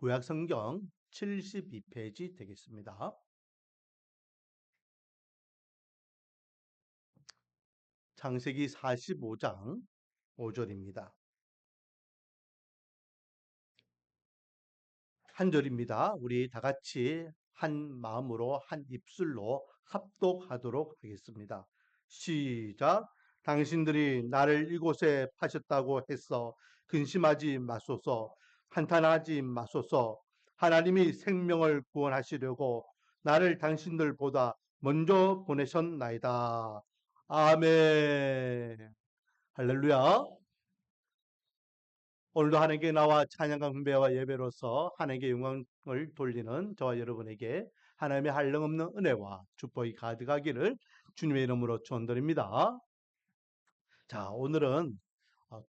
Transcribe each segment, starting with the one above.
구약성경 72페이지 되겠습니다. 창세기 45장 5절입니다. 한 절입니다. 우리 다 같이 한 마음으로 한 입술로 합독하도록 하겠습니다. 시작. 당신들이 나를 이곳에 파셨다고 해서 근심하지 마소서, 한탄하지 마소서. 하나님이 생명을 구원하시려고 나를 당신들보다 먼저 보내셨나이다. 아멘. 할렐루야. 오늘도 하나님께 나와 찬양과 hun배와 예배로서 하나님께 영광을 돌리는 저와 여러분에게 하나님의 한량없는 은혜와 축복이 가득하기를 주님의 이름으로 축원드립니다. 자, 오늘은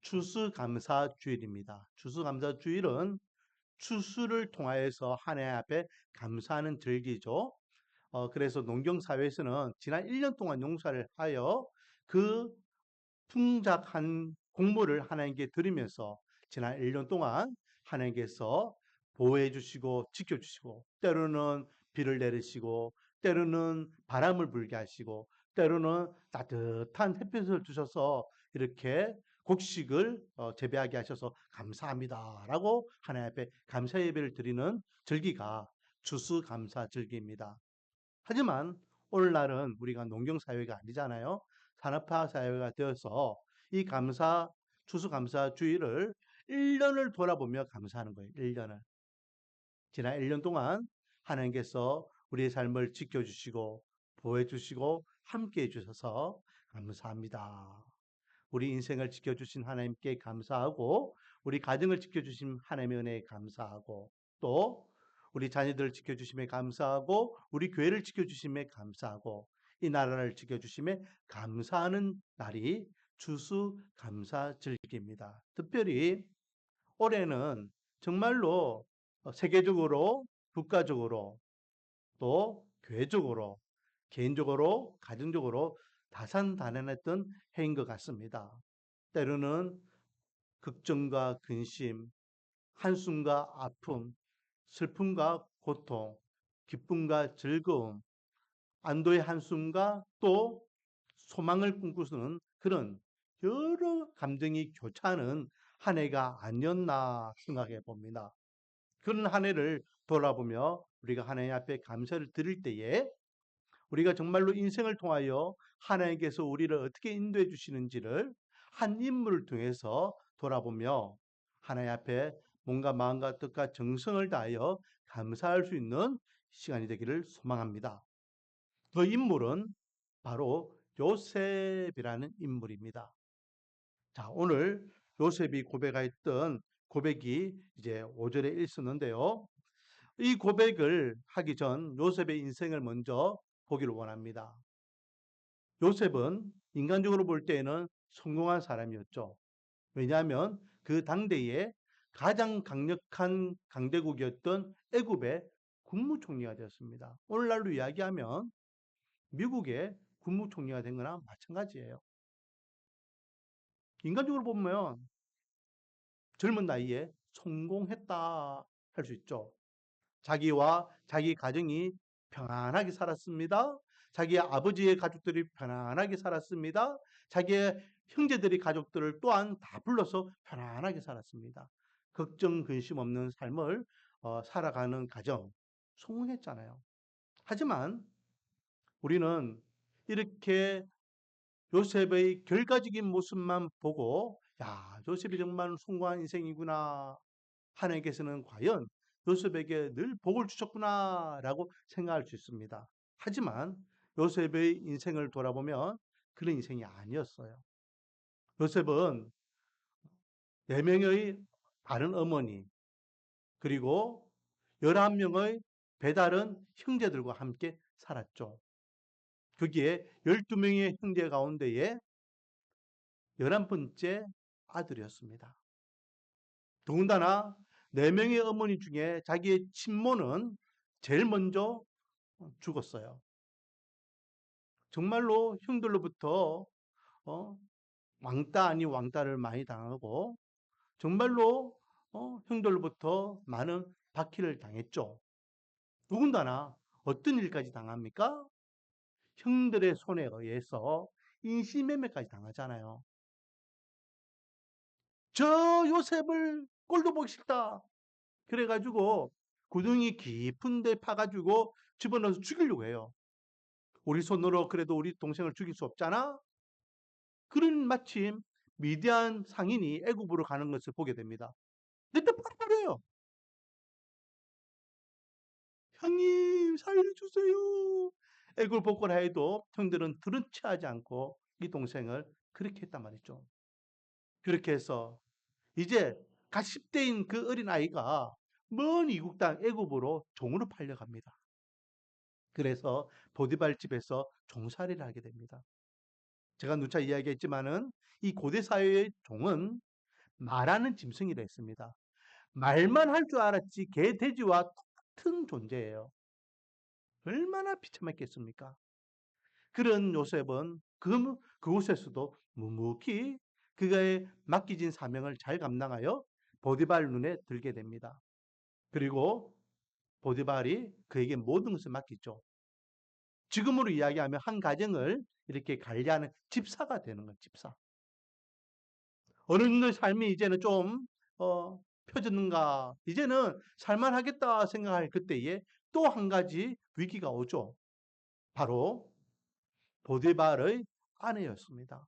추수감사주일입니다. 추수감사주일은 추수를 통하여서 하나님 앞에 감사하는 절기죠. 그래서 농경사회에서는 지난 1년 동안 농사를 하여 그 풍작한 곡물을 하나님께 드리면서 지난 1년 동안 하나님께서 보호해 주시고 지켜주시고 때로는 비를 내리시고 때로는 바람을 불게 하시고 때로는 따뜻한 햇빛을 주셔서 이렇게 곡식을 재배하게 하셔서 감사합니다라고 하나님 앞에 감사 예배를 드리는 절기가 추수감사 절기입니다. 하지만 오늘날은 우리가 농경사회가 아니잖아요. 산업화 사회가 되어서 이 추수감사 주일을 1년을 돌아보며 감사하는 거예요. 1년을. 지난 1년 동안 하나님께서 우리의 삶을 지켜주시고 보호해주시고 함께해 주셔서 감사합니다. 우리 인생을 지켜주신 하나님께 감사하고 우리 가정을 지켜주신 하나님의 은혜에 감사하고 또 우리 자녀들을 지켜주심에 감사하고 우리 교회를 지켜주심에 감사하고 이 나라를 지켜주심에 감사하는 날이 추수감사절기입니다. 특별히 올해는 정말로 세계적으로 국가적으로 또 교회적으로 개인적으로 가정적으로 다산다난했던 해인 것 같습니다. 때로는 걱정과 근심, 한숨과 아픔, 슬픔과 고통, 기쁨과 즐거움, 안도의 한숨과 또 소망을 꿈꾸는 그런 여러 감정이 교차하는 한 해가 아니었나 생각해 봅니다. 그런 한 해를 돌아보며 우리가 하나님 앞에 감사를 드릴 때에 우리가 정말로 인생을 통하여 하나님께서 우리를 어떻게 인도해 주시는지를 한 인물을 통해서 돌아보며 하나님 앞에 몸과 마음과 뜻과 정성을 다하여 감사할 수 있는 시간이 되기를 소망합니다. 그 인물은 바로 요셉이라는 인물입니다. 자, 오늘 요셉이 고백했던 고백이 이제 5절에 있었는데요. 이 고백을 하기 전 요셉의 인생을 먼저 보기를 원합니다. 요셉은 인간적으로 볼 때에는 성공한 사람이었죠. 왜냐하면 그 당대에 가장 강력한 강대국이었던 애굽의 국무총리가 되었습니다. 오늘날로 이야기하면 미국의 국무총리가 된 거나 마찬가지예요. 인간적으로 보면 젊은 나이에 성공했다 할 수 있죠. 자기와 자기 가정이 평안하게 살았습니다. 자기의 아버지의 가족들이 편안하게 살았습니다. 자기의 형제들이 가족들을 또한 다 불러서 편안하게 살았습니다. 걱정 근심 없는 삶을 살아가는 가정 성공했잖아요. 하지만 우리는 이렇게 요셉의 결과적인 모습만 보고 야, 요셉이 정말 성공한 인생이구나. 하나님께서는 과연 요셉에게 늘 복을 주셨구나라고 생각할 수 있습니다. 하지만 요셉의 인생을 돌아보면 그런 인생이 아니었어요. 요셉은 4명의 다른 어머니 그리고 11명의 배다른 형제들과 함께 살았죠. 거기에 12명의 형제 가운데에 11번째 아들이었습니다. 더군다나 4명의 어머니 중에 자기의 친모는 제일 먼저 죽었어요. 정말로 형들로부터 왕따 아닌 왕따를 많이 당하고 정말로 형들로부터 많은 박해를 당했죠. 더군다나 어떤 일까지 당합니까? 형들의 손에 의해서 인신매매까지 당하잖아요. 저 요셉을 꼴도 보기 싫다. 그래가지고 구덩이 깊은 데 파가지고 집어넣어서 죽이려고 해요. 우리 손으로 그래도 우리 동생을 죽일 수 없잖아? 그런 마침 미디안 상인이 애굽으로 가는 것을 보게 됩니다. 근데 바로 그래요. 형님 살려주세요. 애굽을 복구라 해도 형들은 들은 체하지 않고 이 동생을 그렇게 했단 말이죠. 그렇게 해서 이제 갓 10대인 그 어린 아이가 먼 이국 땅 애굽으로 종으로 팔려갑니다. 그래서 보디발 집에서 종살이를 하게 됩니다. 제가 누차 이야기했지만은 이 고대 사회의 종은 말하는 짐승이라 했습니다. 말만 할 줄 알았지 개, 돼지와 똑같은 존재예요. 얼마나 비참했겠습니까? 그런 요셉은 그곳에서도 묵묵히 그의 맡기진 사명을 잘 감당하여 보디발 눈에 들게 됩니다. 그리고 보디발이 그에게 모든 것을 맡기죠. 지금으로 이야기하면 한 가정을 이렇게 관리하는 집사가 되는 거예요. 집사. 어느 정도 삶이 이제는 좀 펴졌는가, 이제는 살만하겠다 생각할 그때에 또 한 가지 위기가 오죠. 바로 보디발의 아내였습니다.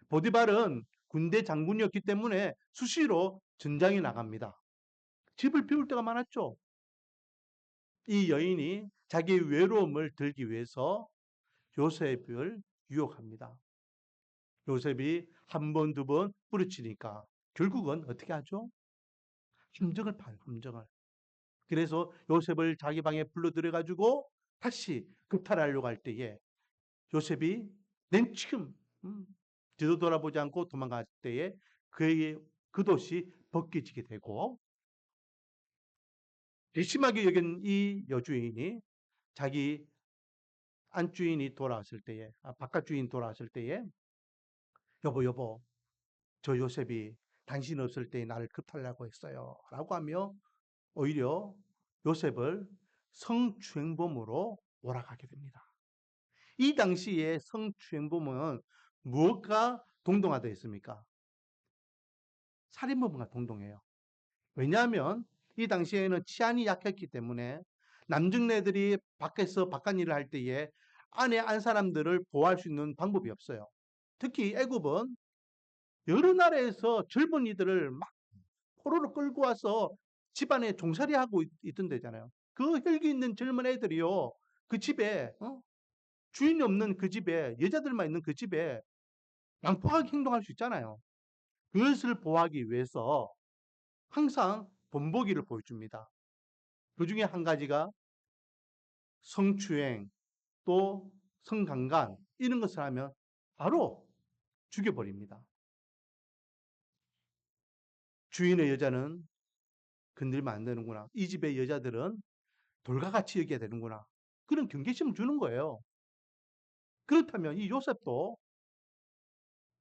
보디발은 군대 장군이었기 때문에 수시로 전장에 나갑니다. 집을 비울 때가 많았죠. 이 여인이 자기의 외로움을 들기 위해서 요셉을 유혹합니다. 요셉이 한 번, 두 번 뿌리치니까 결국은 어떻게 하죠? 함정을 파요, 함정을. 그래서 요셉을 자기 방에 불러들여가지고 다시 급탈하려고 할 때에 요셉이 냉치금 뒤도 돌아보지 않고 도망갈 때에 그에게 그 도시 벗겨지게 되고, 괘씸하게 여긴 이 여주인이 자기 안주인이 돌아왔을 때에, 바깥 주인 돌아왔을 때에, 여보 여보, 저 요셉이 당신 없을 때 나를 급탈하려고 했어요 라고 하며 오히려 요셉을 성추행범으로 몰아가게 됩니다. 이 당시에 성추행범은 무엇과 동동하다 했습니까? 살인범과 동동해요. 왜냐하면 이 당시에는 치안이 약했기 때문에 남중네들이 밖에서 바깥 일을 할 때에 안에 안 사람들을 보호할 수 있는 방법이 없어요. 특히 애굽은 여러 나라에서 젊은이들을 막 포로로 끌고 와서 집안에 종살이하고 있던 데잖아요. 그 혈기 있는 젊은 애들이요, 그 집에 주인이 없는 그 집에, 여자들만 있는 그 집에 양포하게 행동할 수 있잖아요. 그것을 보호하기 위해서 항상 본보기를 보여줍니다. 그 중에 한 가지가 성추행, 또 성강간, 이런 것을 하면 바로 죽여버립니다. 주인의 여자는 건들면 안 되는구나. 이 집의 여자들은 돌과 같이 여겨야 되는구나. 그런 경계심을 주는 거예요. 그렇다면 이 요셉도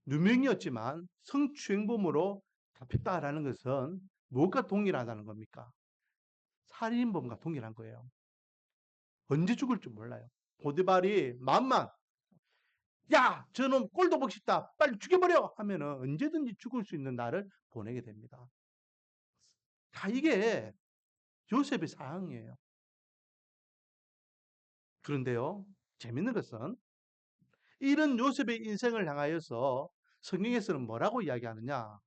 누명이었지만 성추행범으로 잡혔다라는 것은 무엇과 동일하다는 겁니까? 살인범과 동일한 거예요. 언제 죽을지 몰라요. 보디발이 마음만, 야, 저놈 꼴도 보기 싫다, 빨리 죽여버려 하면은 언제든지 죽을 수 있는 날을 보내게 됩니다. 자, 이게 요셉의 상황이에요. 그런데요, 재밌는 것은 이런 요셉의 인생을 향하여서 성경에서는 뭐라고 이야기하느냐?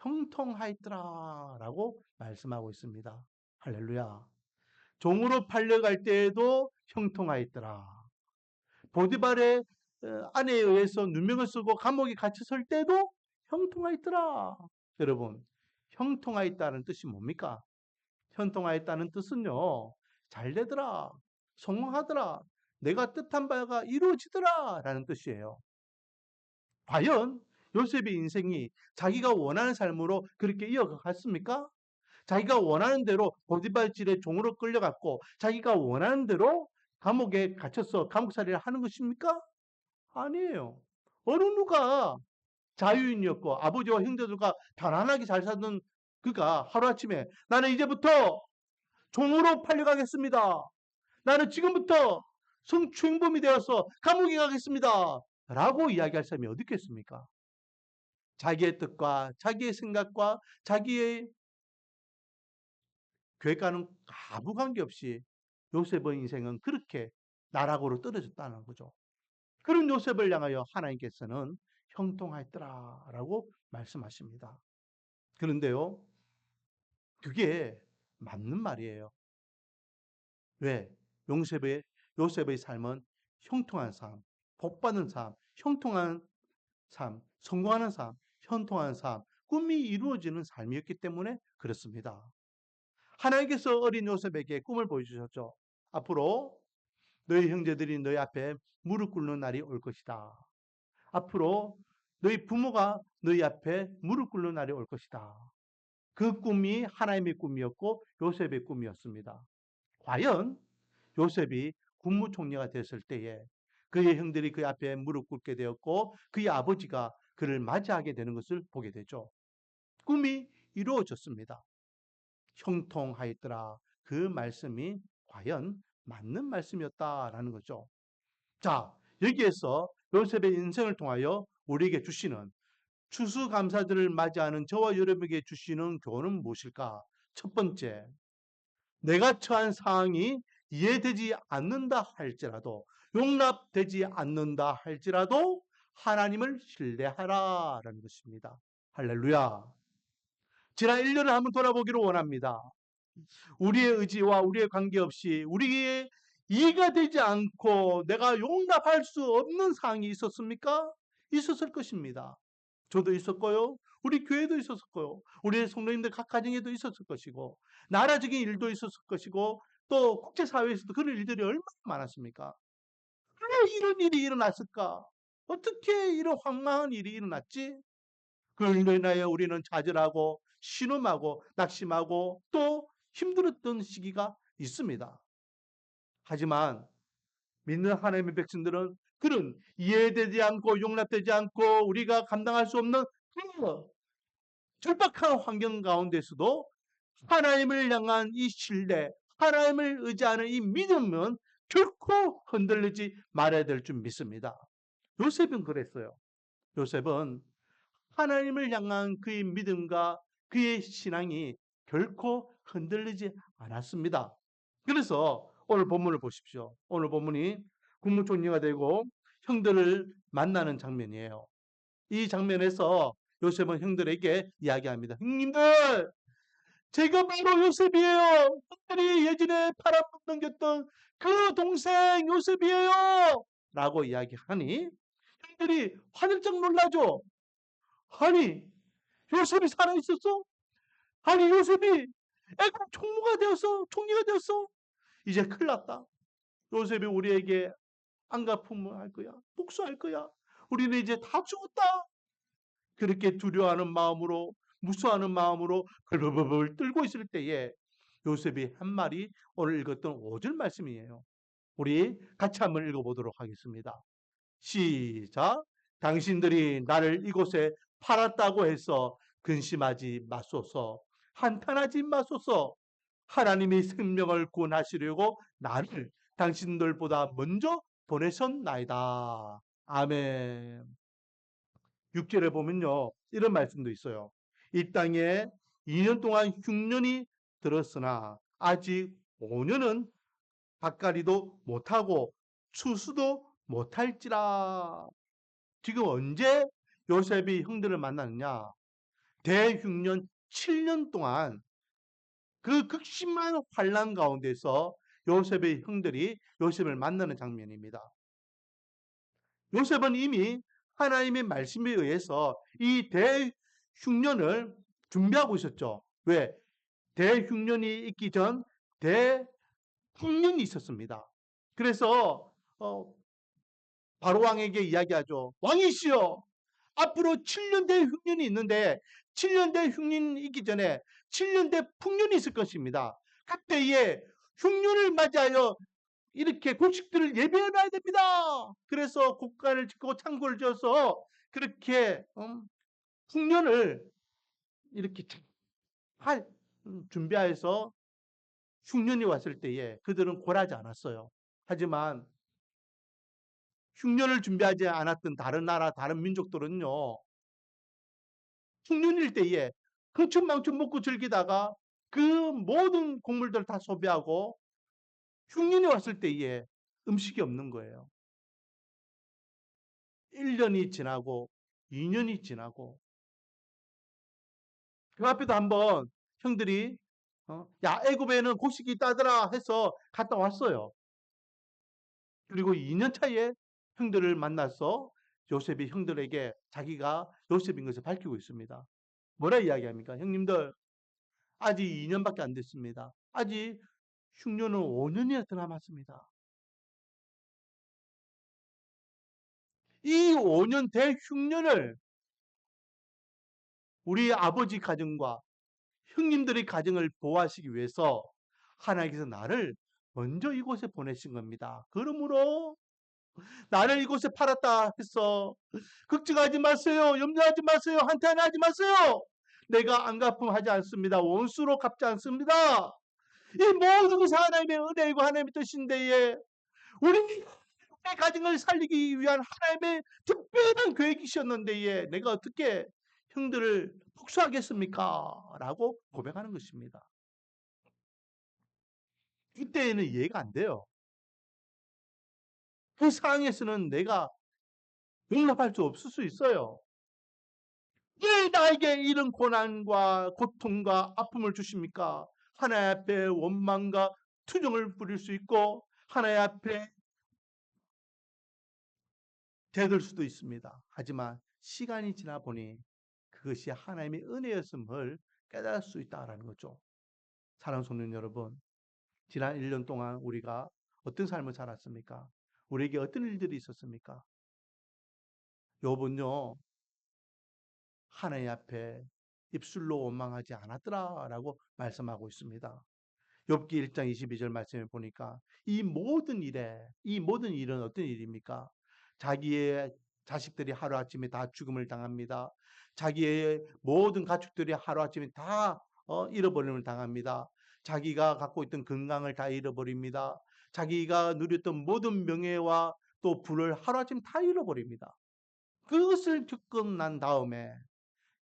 형통하였더라 라고 말씀하고 있습니다. 할렐루야. 종으로 팔려갈 때에도 형통하였더라. 보디발의 아내에 의해서 누명을 쓰고 감옥에 갇혔을 때도 형통하였더라. 여러분, 형통하였다는 뜻이 뭡니까? 형통하였다는 뜻은요, 잘 되더라, 성공하더라, 내가 뜻한 바가 이루어지더라 라는 뜻이에요. 과연 요셉의 인생이 자기가 원하는 삶으로 그렇게 이어갔습니까? 자기가 원하는 대로 보디발질의 종으로 끌려갔고 자기가 원하는 대로 감옥에 갇혀서 감옥살이를 하는 것입니까? 아니에요. 어느 누가 자유인이었고 아버지와 형제들과 편안하게 잘 살던 그가 하루아침에 나는 이제부터 종으로 팔려가겠습니다. 나는 지금부터 성추행범이 되어서 감옥에 가겠습니다. 라고 이야기할 사람이 어디 있겠습니까? 자기의 뜻과 자기의 생각과 자기의 계획과는 아무 관계없이 요셉의 인생은 그렇게 나락으로 떨어졌다는 거죠. 그런 요셉을 향하여 하나님께서는 형통하였더라라고 말씀하십니다. 그런데요, 그게 맞는 말이에요. 왜? 요셉의 삶은 형통한 삶, 복받는 삶, 형통한 삶, 성공하는 삶, 형통한 삶, 꿈이 이루어지는 삶이었기 때문에 그렇습니다. 하나님께서 어린 요셉에게 꿈을 보여주셨죠. 앞으로 너희 형제들이 너희 앞에 무릎 꿇는 날이 올 것이다. 앞으로 너희 부모가 너희 앞에 무릎 꿇는 날이 올 것이다. 그 꿈이 하나님의 꿈이었고 요셉의 꿈이었습니다. 과연 요셉이 국무총리가 됐을 때에 그의 형들이 그 앞에 무릎 꿇게 되었고 그의 아버지가 그를 맞이하게 되는 것을 보게 되죠. 꿈이 이루어졌습니다. 형통하였더라. 그 말씀이 과연 맞는 말씀이었다라는 거죠. 자, 여기에서 요셉의 인생을 통하여 우리에게 주시는 추수감사절을 맞이하는 저와 여러분에게 주시는 교훈은 무엇일까? 첫 번째, 내가 처한 상황이 이해되지 않는다 할지라도, 용납되지 않는다 할지라도 하나님을 신뢰하라라는 것입니다. 할렐루야. 지난 1년을 한번 돌아보기를 원합니다. 우리의 의지와 우리의 관계없이 우리의 이해가 되지 않고 내가 용납할 수 없는 상황이 있었습니까? 있었을 것입니다. 저도 있었고요. 우리 교회도 있었고요. 우리 성도님들 각 가정에도 있었을 것이고 나라적인 일도 있었을 것이고 또 국제사회에서도 그런 일들이 얼마나 많았습니까? 왜 이런 일이 일어났을까? 어떻게 이런 황망한 일이 일어났지? 그걸로 인하여 우리는 좌절하고 신음하고 낙심하고 또 힘들었던 시기가 있습니다. 하지만 믿는 하나님의 백성들은 그런 이해되지 않고 용납되지 않고 우리가 감당할 수 없는 그 절박한 환경 가운데서도 하나님을 향한 이 신뢰, 하나님을 의지하는 이 믿음은 결코 흔들리지 말아야 될 줄 믿습니다. 요셉은 그랬어요. 요셉은 하나님을 향한 그의 믿음과 그의 신앙이 결코 흔들리지 않았습니다. 그래서 오늘 본문을 보십시오. 오늘 본문이 국무총리가 되고 형들을 만나는 장면이에요. 이 장면에서 요셉은 형들에게 이야기합니다. 형님들, 제가 바로 요셉이에요. 형들이 예전에 팔아넘겼던 그 동생 요셉이에요. 라고 이야기하니 형들이 화들짝 놀라죠. 아니, 요셉이 살아있었어? 아니, 요셉이 애국 총무가 되었어? 총리가 되었어? 이제 큰일 났다. 요셉이 우리에게 안가품할 거야. 복수할 거야. 우리는 이제 다 죽었다. 그렇게 두려워하는 마음으로, 무수하는 마음으로 벌벌벌 떨고 있을 때에 요셉이 한 말이 오늘 읽었던 5절 말씀이에요. 우리 같이 한번 읽어보도록 하겠습니다. 시작. 당신들이 나를 이곳에 팔았다고 해서 근심하지 마소서. 한탄하지 마소서. 하나님이 생명을 구원하시려고 나를 당신들보다 먼저 보내셨나이다. 아멘. 6절에 보면요. 이런 말씀도 있어요. 이 땅에 2년 동안 흉년이 들었으나 아직 5년은 밭갈이도 못하고 추수도 못할지라. 지금 언제 요셉이 형들을 만났느냐? 대흉년 7년 동안 그 극심한 환란 가운데서 요셉의 형들이 요셉을 만나는 장면입니다. 요셉은 이미 하나님의 말씀에 의해서 이 대흉년을 준비하고 있었죠. 왜? 대흉년이 있기 전 대풍년이 있었습니다. 그래서 바로 왕에게 이야기하죠. 왕이시여, 앞으로 7년 대흉년이 있는데 7년 대흉년이 있기 전에 7년 대풍년이 있을 것입니다. 그때에 흉년을 맞이하여 이렇게 곡식들을 예배해 놔야 됩니다. 그래서 곡간을 짓고 창고를 지어서 그렇게 풍년을 이렇게 준비해서 흉년이 왔을 때에 그들은 곤하지 않았어요. 하지만 흉년을 준비하지 않았던 다른 나라, 다른 민족들은요, 흉년일 때에 흥춘망춘 먹고 즐기다가 그 모든 곡물들을 다 소비하고 흉년이 왔을 때에 음식이 없는 거예요. 1년이 지나고 2년이 지나고 그 앞에도 한번 형들이 야 애굽에는 곡식이 있다더라 해서 갔다 왔어요. 그리고 2년 차에 형들을 만나서 요셉이 형들에게 자기가 요셉인 것을 밝히고 있습니다. 뭐라 이야기합니까? 형님들 아직 2년밖에 안 됐습니다. 아직 흉년은 5년이나 더 남았습니다. 이 5년 대흉년을 우리 아버지 가정과 형님들의 가정을 보호하시기 위해서 하나님께서 나를 먼저 이곳에 보내신 겁니다. 그러므로 나를 이곳에 팔았다 해서 걱정하지 마세요. 염려하지 마세요. 한탄하지 마세요. 내가 안갚음하지 않습니다. 원수로 갚지 않습니다. 이 모든 것이 하나님의 은혜이고 하나님의 뜻인데 우리 가정을 살리기 위한 하나님의 특별한 계획이셨는데 내가 어떻게 형들을 복수하겠습니까? 라고 고백하는 것입니다. 이때에는 이해가 안 돼요. 그 상황에서는 내가 용납할 수 없을 수 있어요. 왜 나에게 이런 고난과 고통과 아픔을 주십니까? 하나님 앞에 원망과 투정을 부릴 수 있고 하나님 앞에 대들 수도 있습니다. 하지만 시간이 지나 보니 그것이 하나님의 은혜였음을 깨달을 수 있다라는 거죠. 사랑하는 성도 여러분, 지난 1년 동안 우리가 어떤 삶을 살았습니까? 우리에게 어떤 일들이 있었습니까? 욥은요, 하나님 앞에 입술로 원망하지 않았더라라고 말씀하고 있습니다. 욥기 1장 22절 말씀을 보니까 이 모든 일은 어떤 일입니까? 자기의 자식들이 하루아침에 다 죽음을 당합니다. 자기의 모든 가축들이 하루아침에 다 잃어버림을 당합니다. 자기가 갖고 있던 건강을 다 잃어버립니다. 자기가 누렸던 모든 명예와 또 부를 하루아침에 다 잃어버립니다. 그것을 겪고 난 다음에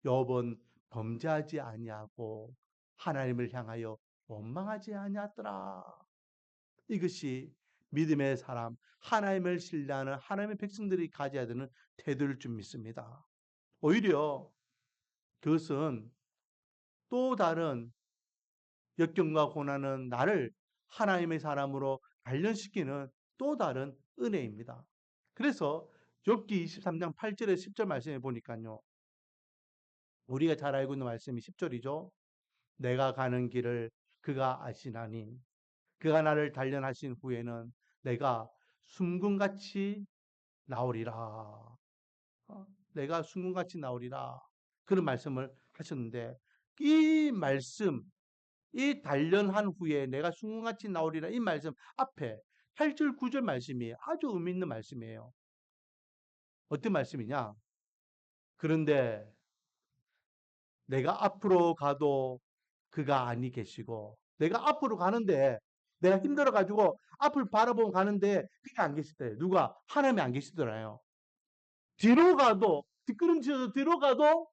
욥은 범죄하지 아니하고 하나님을 향하여 원망하지 아니하더라. 이것이 믿음의 사람, 하나님을 신뢰하는 하나님의 백성들이 가져야 되는 태도일 줄 믿습니다. 오히려 그것은 또 다른 역경과 고난은 나를 하나님의 사람으로 단련시키는 또 다른 은혜입니다. 그래서 욥기 23장 8절에 10절 말씀해 보니까요. 우리가 잘 알고 있는 말씀이 10절이죠. 내가 가는 길을 그가 아시나니 그가 나를 단련하신 후에는 내가 순금같이 나오리라. 내가 순금같이 나오리라. 그런 말씀을 하셨는데 이 말씀, 이 단련한 후에 내가 순금같이 나오리라 이 말씀 앞에 8절, 9절 말씀이 아주 의미 있는 말씀이에요. 어떤 말씀이냐? 그런데 내가 앞으로 가도 그가 아니 계시고 내가 앞으로 가는데 내가 힘들어 가지고 앞을 바라보고 가는데 그가 안 계시대. 누가? 하나님이 안 계시더라요. 뒤로 가도 뒷걸음질해서 뒤로 가도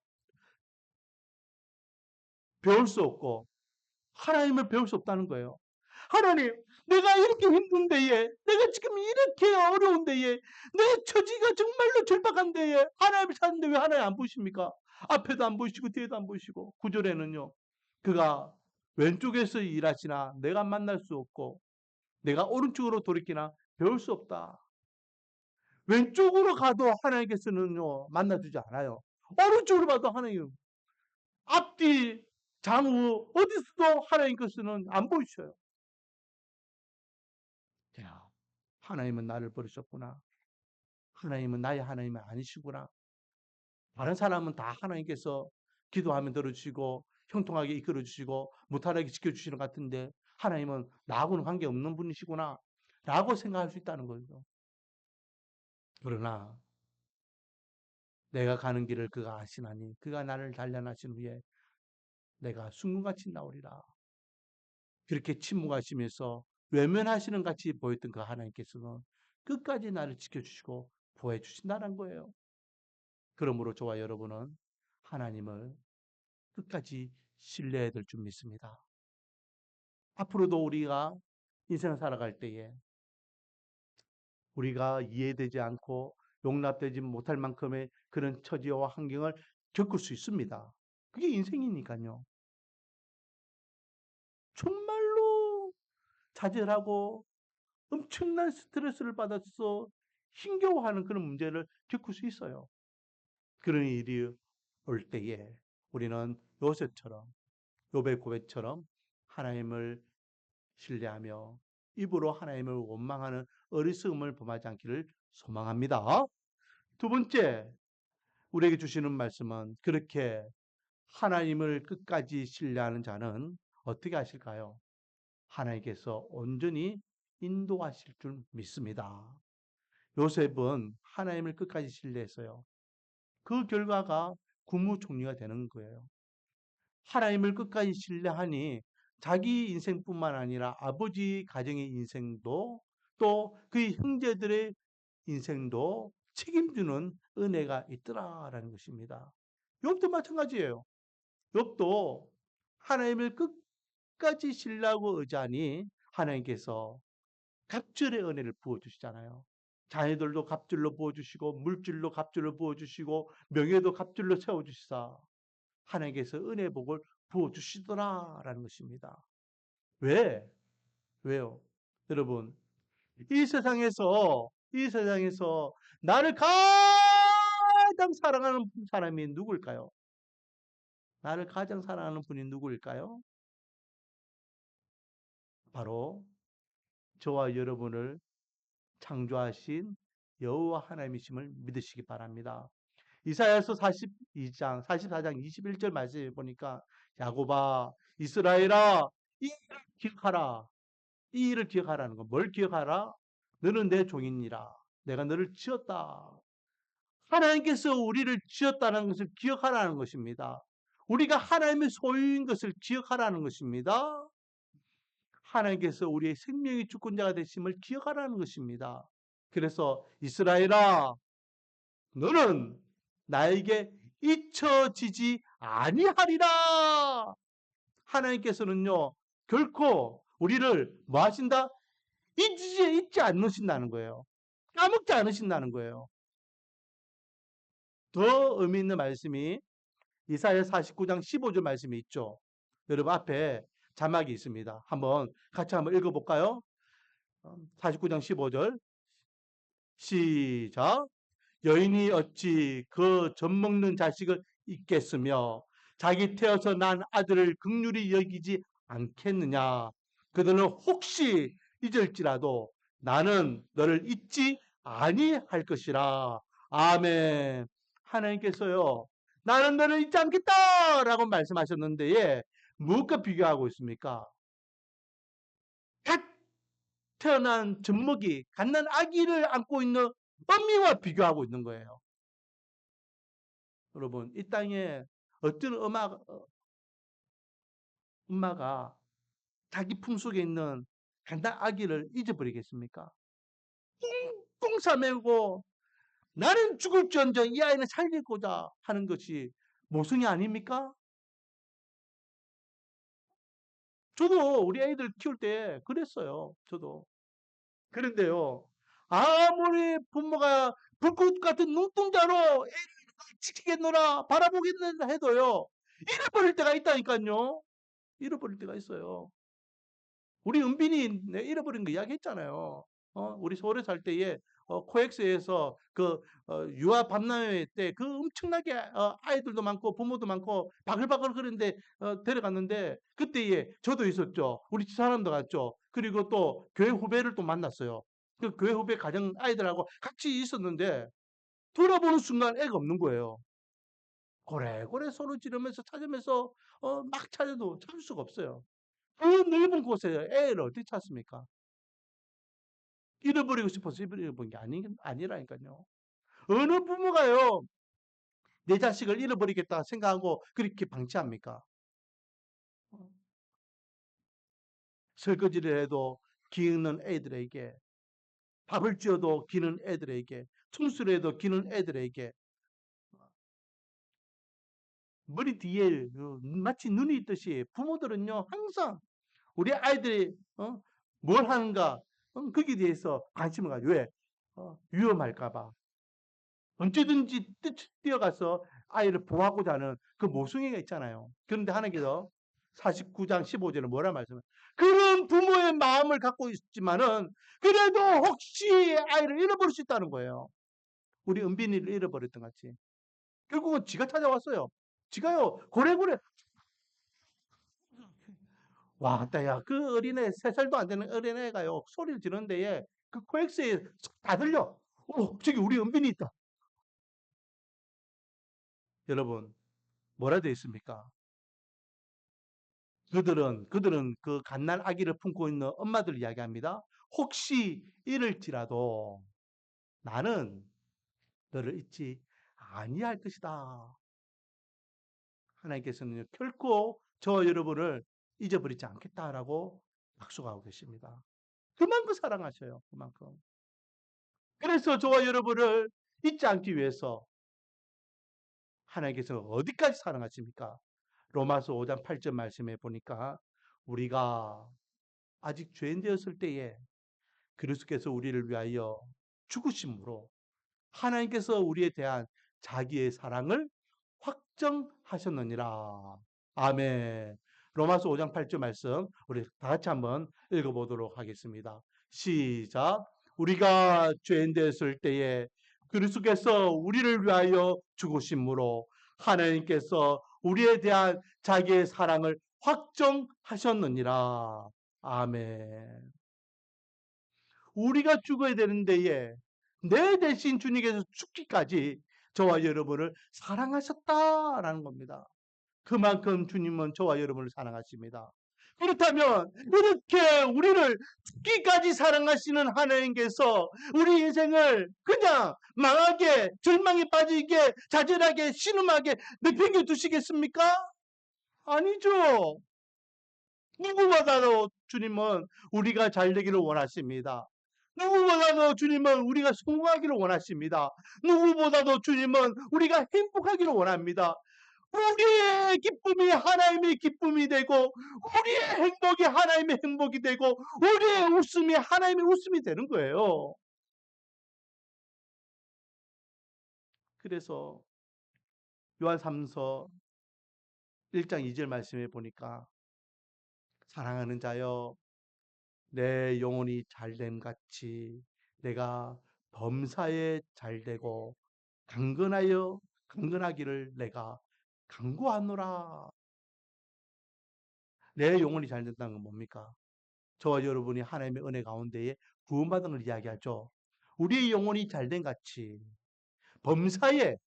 배울 수 없고 하나님을 배울 수 없다는 거예요. 하나님, 내가 이렇게 힘든데에, 내가 지금 이렇게 어려운데에, 내 처지가 정말로 절박한데에, 하나님을 찾는데 왜 하나님 안 보십니까? 앞에도 안 보시고 뒤에도 안 보시고 9절에는요. 그가 왼쪽에서 일하시나 내가 만날 수 없고 내가 오른쪽으로 돌이키나 배울 수 없다. 왼쪽으로 가도 하나님께서는요 만나주지 않아요. 오른쪽으로 봐도 하나님 앞뒤 장후 어디서도 하나님께서는 안 보이셔요. 야, 하나님은 나를 버리셨구나. 하나님은 나의 하나님이 아니시구나. 다른 사람은 다 하나님께서 기도하면 들어주시고 형통하게 이끌어 주시고 무탈하게 지켜주시는 것 같은데 하나님은 나하고는 관계없는 분이시구나 라고 생각할 수 있다는 거죠. 그러나 내가 가는 길을 그가 아시나니 그가 나를 단련하신 후에 내가 순금같이 나오리라. 그렇게 침묵하시면서 외면하시는 같이 보였던 그 하나님께서는 끝까지 나를 지켜주시고 보호해 주신다는 거예요. 그러므로 저와 여러분은 하나님을 끝까지 신뢰해야 될 줄 믿습니다. 앞으로도 우리가 인생을 살아갈 때에 우리가 이해되지 않고 용납되지 못할 만큼의 그런 처지와 환경을 겪을 수 있습니다. 그게 인생이니까요. 정말로 좌절하고 엄청난 스트레스를 받아서 힘겨워하는 그런 문제를 겪을 수 있어요. 그런 일이 올 때에 우리는 요셉처럼, 요배 고백처럼 하나님을 신뢰하며 입으로 하나님을 원망하는 어리석음을 범하지 않기를 소망합니다. 두 번째, 우리에게 주시는 말씀은 그렇게 하나님을 끝까지 신뢰하는 자는 어떻게 하실까요? 하나님께서 온전히 인도하실 줄 믿습니다. 요셉은 하나님을 끝까지 신뢰했어요. 그 결과가 국무총리가 되는 거예요. 하나님을 끝까지 신뢰하니 자기 인생뿐만 아니라 아버지 가정의 인생도 또 그의 형제들의 인생도 책임지는 은혜가 있더라라는 것입니다. 욥도 마찬가지예요. 욥도 하나님을 끝까지 신뢰하고 의지하니 하나님께서 갑절의 은혜를 부어주시잖아요. 자녀들도 갑절로 부어주시고 물질로 갑절로 부어주시고 명예도 갑절로 채워주시사 하나님께서 은혜 복을 부어주시더라라는 것입니다. 왜? 왜요? 여러분 이 세상에서 나를 가장 사랑하는 사람이 누구일까요? 나를 가장 사랑하는 분이 누구일까요? 바로 저와 여러분을 창조하신 여호와 하나님이심을 믿으시기 바랍니다. 이사야서 44장 21절 말씀에 보니까 야곱아, 이스라엘아, 이 일을 기억하라. 이 일을 기억하라는 거. 뭘 기억하라? 너는 내 종이니라. 내가 너를 지었다. 하나님께서 우리를 지었다는 것을 기억하라는 것입니다. 우리가 하나님의 소유인 것을 기억하라는 것입니다. 하나님께서 우리의 생명의 주권자가 되심을 기억하라는 것입니다. 그래서 이스라엘아, 너는 나에게 잊혀지지 아니하리라. 하나님께서는요, 결코 우리를 뭐 하신다? 잊지 않으신다는 거예요. 까먹지 않으신다는 거예요. 더 의미 있는 말씀이 이사야 49장 15절 말씀이 있죠. 여러분 앞에 자막이 있습니다. 같이 한번 읽어볼까요? 49장 15절 시작. 여인이 어찌 그 젖먹는 자식을 잊겠으며 자기 태어서 난 아들을 긍휼히 여기지 않겠느냐. 그들은 혹시 잊을지라도 나는 너를 잊지 아니할 것이라. 아멘. 하나님께서요. 나는 너를 잊지 않겠다라고 말씀하셨는데 예, 무엇과 비교하고 있습니까? 갓 태어난 젖먹이 갓난 아기를 안고 있는 어미와 비교하고 있는 거예요. 여러분, 이 땅에 어떤 엄마가 자기 품속에 있는 갓난 아기를 잊어버리겠습니까? 꽁꽁 싸매고 나는 죽을지언정 이 아이는 살리고자 하는 것이 모성이 아닙니까? 저도 우리 애들 키울 때 그랬어요. 저도. 그런데요. 아무리 부모가 불꽃 같은 눈동자로 애를 지키겠노라 바라보겠노라 해도요. 잃어버릴 때가 있다니까요. 잃어버릴 때가 있어요. 우리 은빈이 잃어버린 거 이야기했잖아요. 우리 서울에 살 때에 코엑스에서 유아 박람회 때 그 엄청나게 아이들도 많고 부모도 많고 바글바글 그런데 데려갔는데 그때에 저도 있었죠. 우리 집 사람도 갔죠. 그리고 또 교회 후배를 또 만났어요. 그 교회 후배 가정 아이들하고 같이 있었는데 돌아보는 순간 애가 없는 거예요. 고래고래 소리 지르면서 찾으면서 막 찾아도 찾을 수가 없어요. 그 넓은 곳에 애를 어떻게 찾습니까? 잃어버리고 싶어서 잃어버린 게 아니라니까요. 어느 부모가요, 내 자식을 잃어버리겠다 생각하고 그렇게 방치합니까? 설거지를 해도 기는 애들에게, 밥을 지어도 기는 애들에게, 청소를 해도 기는 애들에게, 머리 뒤에 마치 눈이 있듯이 부모들은요 항상 우리 아이들이 뭘 하는가 거기에 대해서 관심을 가지고 왜? 위험할까봐 언제든지 뛰어가서 아이를 보호하고자 하는 그 모성애가 있잖아요. 그런데 하나님께서 49장 15절에 뭐라 말씀해요? 그런 부모의 마음을 갖고 있지만은 그래도 혹시 아이를 잃어버릴 수 있다는 거예요. 우리 은빈이를 잃어버렸던 것 같이. 결국은 지가 찾아왔어요. 지가요 고래고래 와, 따야 그 어린애 3살도 안 되는 어린애가요 소리를 지르는 데에 그 코엑스에 다 들려. 저기 우리 은빈이 있다. 여러분 뭐라 되어 있습니까? 그들은 그 갓난 아기를 품고 있는 엄마들 이야기합니다. 혹시 이럴지라도 나는 너를 잊지 아니할 것이다. 하나님께서는 결코 저와 여러분을 잊어버리지 않겠다라고 약속하고 계십니다. 그만큼 사랑하셔요. 그만큼. 그래서 저와 여러분을 잊지 않기 위해서 하나님께서 어디까지 사랑하십니까? 로마서 5장 8절 말씀에 보니까 우리가 아직 죄인 되었을 때에 그리스도께서 우리를 위하여 죽으심으로 하나님께서 우리에 대한 자기의 사랑을 확정하셨느니라. 아멘. 로마서 5장 8절 말씀 우리 다 같이 한번 읽어보도록 하겠습니다. 시작. 우리가 죄인 되었을 때에 그리스도께서 우리를 위하여 죽으심으로 하나님께서 우리에 대한 자기의 사랑을 확정하셨느니라. 아멘. 우리가 죽어야 되는 데에 내 대신 주님께서 죽기까지 저와 여러분을 사랑하셨다라는 겁니다. 그만큼 주님은 저와 여러분을 사랑하십니다. 그렇다면 이렇게 우리를 죽기까지 사랑하시는 하나님께서 우리 인생을 그냥 망하게 절망에 빠지게 좌절하게 신음하게 내팽겨 두시겠습니까? 아니죠. 누구보다도 주님은 우리가 잘 되기를 원하십니다. 누구보다도 주님은 우리가 성공하기를 원하십니다. 누구보다도 주님은 우리가 행복하기를 원합니다. 우리의 기쁨이 하나님의 기쁨이 되고 우리의 행복이 하나님의 행복이 되고 우리의 웃음이 하나님의 웃음이 되는 거예요. 그래서 요한 3서 1장 2절 말씀에 보니까 사랑하는 자여 내 영혼이 잘됨 같이 내가 범사에 잘되고 강건하기를 내가 강구하노라. 내 영혼이 잘된다는 건 뭡니까? 저와 여러분이 하나님의 은혜 가운데에 구원받은 걸 이야기하죠. 우리의 영혼이 잘된 같이 범사에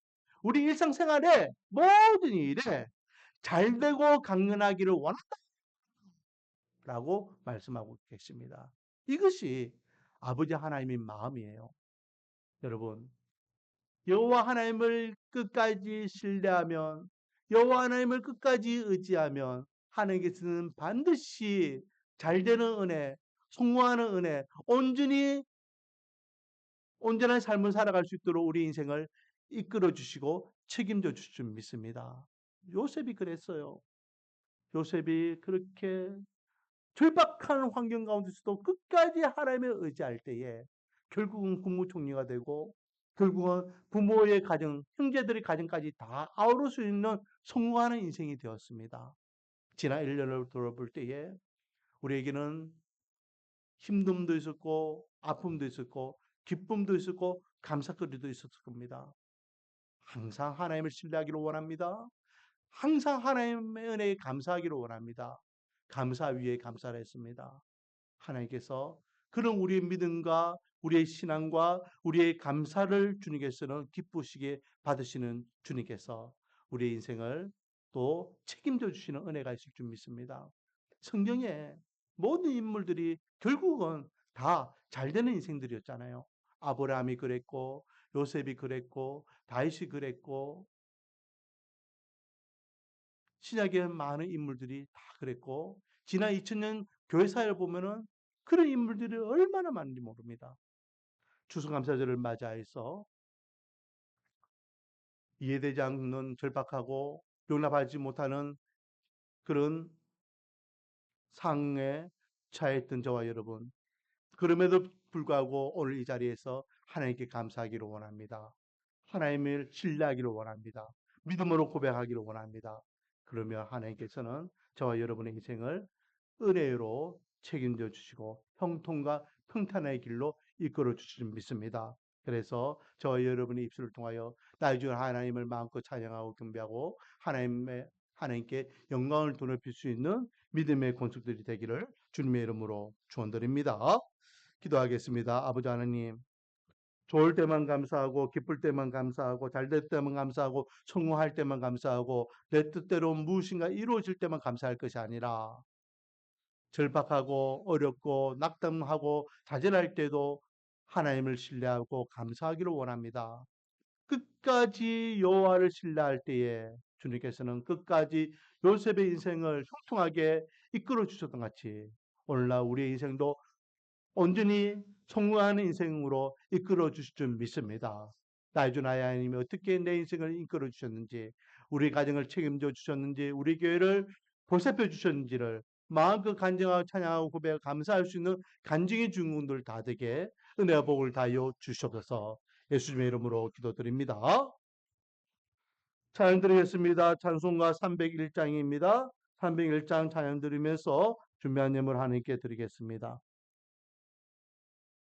우리 일상생활에 모든 일에 잘되고 강건하기를 원한다라고 말씀하고 계십니다. 이것이 아버지 하나님의 마음이에요. 여러분, 여호와 하나님을 끝까지 신뢰하면 여호와 하나님을 끝까지 의지하면 하나님께서는 반드시 잘되는 은혜, 성공하는 은혜, 온전한 삶을 살아갈 수 있도록 우리 인생을 이끌어 주시고 책임져 주실 줄 믿습니다. 요셉이 그랬어요. 요셉이 그렇게 절박한 환경 가운데서도 끝까지 하나님을 의지할 때에 결국은 국무총리가 되고 결국은 부모의 가정, 형제들의 가정까지 다 아우를 수 있는 성공하는 인생이 되었습니다. 지난 1년을 돌아볼 때에 우리에게는 힘듦도 있었고 아픔도 있었고 기쁨도 있었고 감사거리도 있었을 겁니다. 항상 하나님을 신뢰하기를 원합니다. 항상 하나님의 은혜에 감사하기를 원합니다. 감사 위에 감사를 했습니다. 하나님께서 그런 우리의 믿음과 우리의 신앙과 우리의 감사를 주님께서는 기쁘시게 받으시는 주님께서 우리의 인생을 또 책임져 주시는 은혜가 있을 줄 믿습니다. 성경에 모든 인물들이 결국은 다 잘되는 인생들이었잖아요. 아브라함이 그랬고 요셉이 그랬고 다윗이 그랬고 신약의 많은 인물들이 다 그랬고 지난 2000년 교회 사회를 보면은 그런 인물들이 얼마나 많은지 모릅니다. 추수감사절을 맞이해서 이해되지 않는 절박하고 용납하지 못하는 그런 상황에 처했던 저와 여러분, 그럼에도 불구하고 오늘 이 자리에서 하나님께 감사하기를 원합니다. 하나님을 신뢰하기를 원합니다. 믿음으로 고백하기를 원합니다. 그러면 하나님께서는 저와 여러분의 인생을 은혜로 책임져 주시고 형통과 평탄의 길로 이끌어 주시는 믿습니다. 그래서 저와 여러분의 입술을 통하여 나의 주 하나님을 마음껏 찬양하고 경배하고 하나님께 영광을 돌릴 수 있는 믿음의 권속들이 되기를 주님의 이름으로 축원드립니다. 기도하겠습니다. 아버지 하나님, 좋을 때만 감사하고 기쁠 때만 감사하고 잘될 때만 감사하고 성공할 때만 감사하고 내 뜻대로 무엇인가 이루어질 때만 감사할 것이 아니라 절박하고 어렵고 낙담하고 좌절할 때도 하나님을 신뢰하고 감사하기를 원합니다. 끝까지 여호와를 신뢰할 때에 주님께서는 끝까지 요셉의 인생을 형통하게 이끌어 주셨던 같이 오늘날 우리의 인생도 온전히 성공하는 인생으로 이끌어 주실 줄 믿습니다. 나의 주 나의 하나님이 어떻게 내 인생을 이끌어 주셨는지, 우리 가정을 책임져 주셨는지, 우리 교회를 보살펴 주셨는지를 마음껏 간증하고 찬양하고 고백하고 감사할 수 있는 간증의 주인공들 다 되게 은혜와 복을 다하여 주시옵소서. 예수님의 이름으로 기도드립니다. 찬양 드리겠습니다. 찬송가 301장입니다. 301장 찬양 드리면서 준비한 예물 하나님께 드리겠습니다.